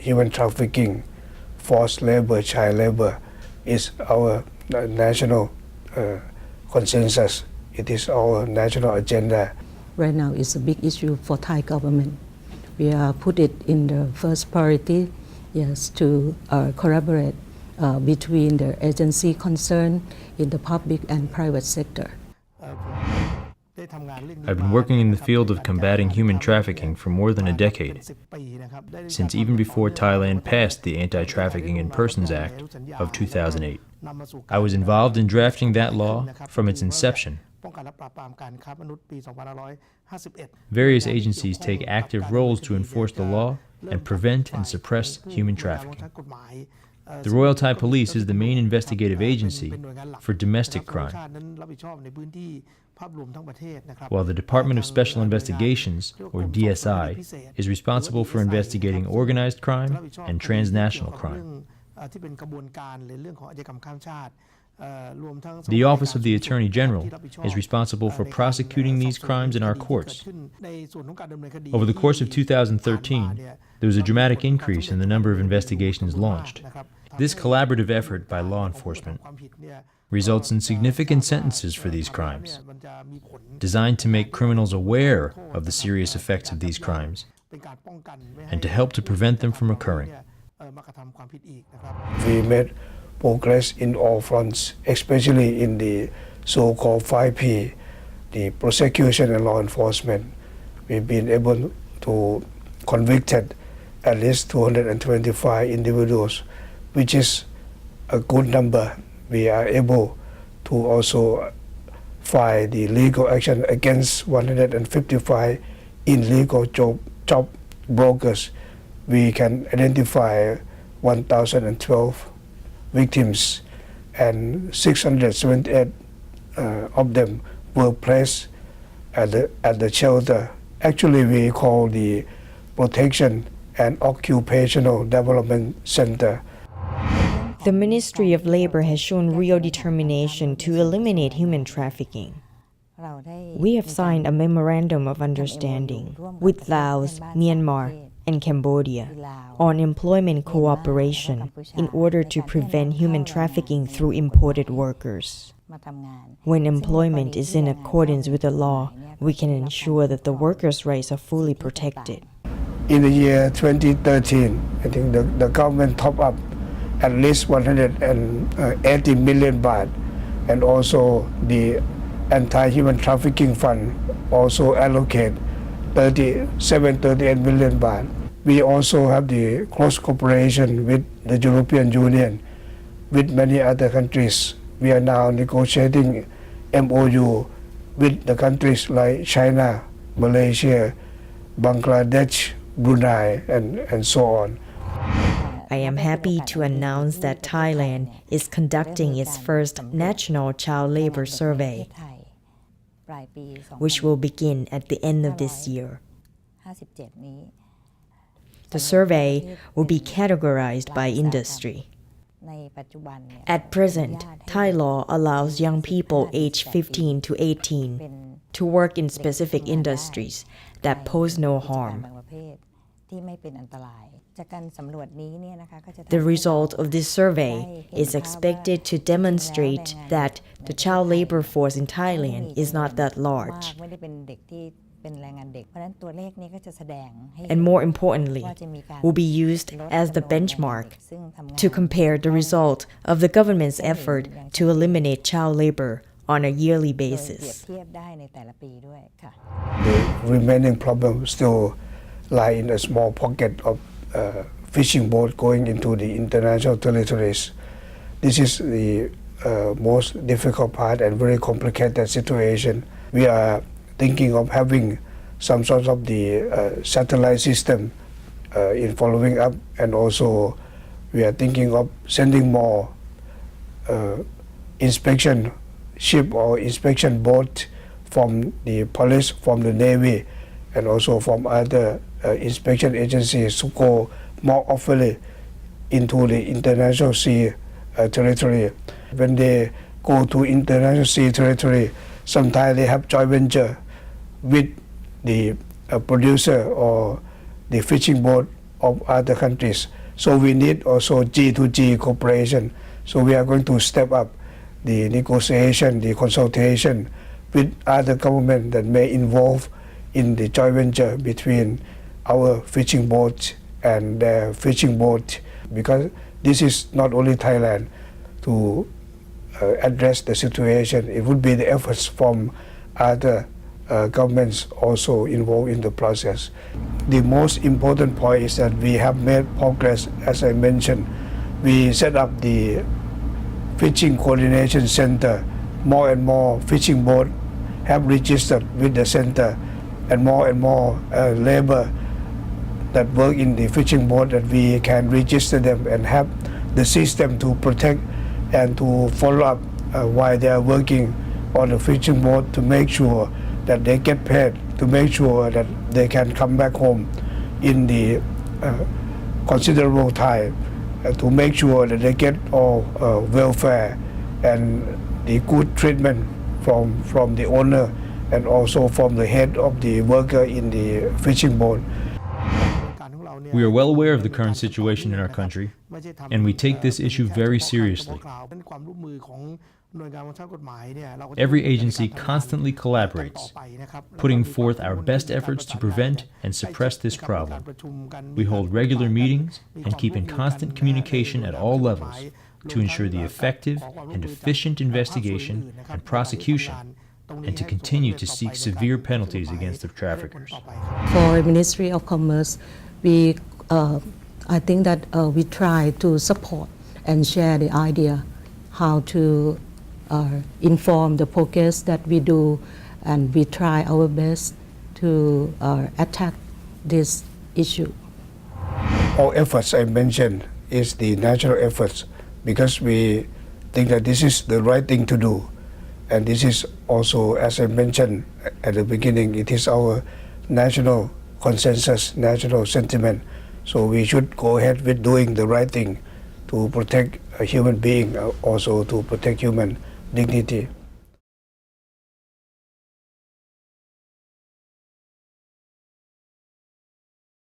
human trafficking, forced labor, child labor is our national consensus. It is our national agenda. Right now, it's a big issue for Thai government. We put it in the first priority, yes, to collaborate between the agency concerned in the public and private sector. I've been working in the field of combating human trafficking for more than a decade, since even before Thailand passed the Anti-Trafficking in Persons Act of 2008. I was involved in drafting that law from its inception. Various agencies take active roles to enforce the law and prevent and suppress human trafficking. The Royal Thai Police is the main investigative agency for domestic crime, while the Department of Special Investigations, or DSI, is responsible for investigating organized crime and transnational crime. The Office of the Attorney General is responsible for prosecuting these crimes in our courts. Over the course of 2013, there was a dramatic increase in the number of investigations launched. This collaborative effort by law enforcement results in significant sentences for these crimes, designed to make criminals aware of the serious effects of these crimes and to help to prevent them from occurring. We made progress in all fronts, especially in the so-called 5P, the prosecution and law enforcement. We've been able to convict at least 225 individuals, which is a good number. We are able to also file the legal action against 155 illegal job brokers. We can identify 1,012 victims, and 678 of them were placed at the shelter. Actually, we call the Protection and Occupational Development Center. The Ministry of Labor has shown real determination to eliminate human trafficking. We have signed a memorandum of understanding with Laos, Myanmar, and Cambodia on employment cooperation in order to prevent human trafficking through imported workers. When employment is in accordance with the law, we can ensure that the workers' rights are fully protected. In the year 2013, I think the government top up at least 180 million baht, and also the Anti-Human Trafficking Fund also allocate 38 million baht. We also have the close cooperation with the European Union, with many other countries. We are now negotiating MOU with the countries like China, Malaysia, Bangladesh, Brunei, and so on. I am happy to announce that Thailand is conducting its first national child labor survey, which will begin at the end of this year. The survey will be categorized by industry. At present, Thai law allows young people aged 15 to 18 to work in specific industries that pose no harm. The result of this survey is expected to demonstrate that the child labor force in Thailand is not that large. And more importantly, will be used as the benchmark to compare the result of the government's effort to eliminate child labor on a yearly basis. The remaining problem still lie in a small pocket of fishing boat going into the international territories. This is the most difficult part and very complicated situation. We are thinking of having some sort of the satellite system in following up, and also we are thinking of sending more inspection ship or inspection boat from the police, from the Navy, and also from other inspection agencies to go more often into the international sea territory. When they go to international sea territory, sometimes they have joint venture with the producer or the fishing boat of other countries. So we need also G2G cooperation. So we are going to step up the negotiation, the consultation with other governments that may involve in the joint venture between our fishing boats and their fishing boat, because this is not only Thailand to address the situation. It would be the efforts from other governments also involved in the process. The most important point is that we have made progress. As I mentioned, we set up the fishing coordination center. More and more fishing boats have registered with the center, and more labor that work in the fishing boat, that we can register them and have the system to protect and to follow up while they are working on the fishing boat, to make sure that they get paid, to make sure that they can come back home in the considerable time, to make sure that they get all welfare and the good treatment from the owner and also from the head of the worker in the fishing boat. We are well aware of the current situation in our country, and we take this issue very seriously. Every agency constantly collaborates, putting forth our best efforts to prevent and suppress this problem. We hold regular meetings and keep in constant communication at all levels to ensure the effective and efficient investigation and prosecution, and to continue to seek severe penalties against the traffickers. For Ministry of Commerce, I think that we try to support and share the idea how to inform the progress that we do, and we try our best to attack this issue. All efforts I mentioned is the national efforts, because we think that this is the right thing to do. And this is also, as I mentioned at the beginning, it is our national consensus, national sentiment. So we should go ahead with doing the right thing to protect a human being, also to protect human dignity.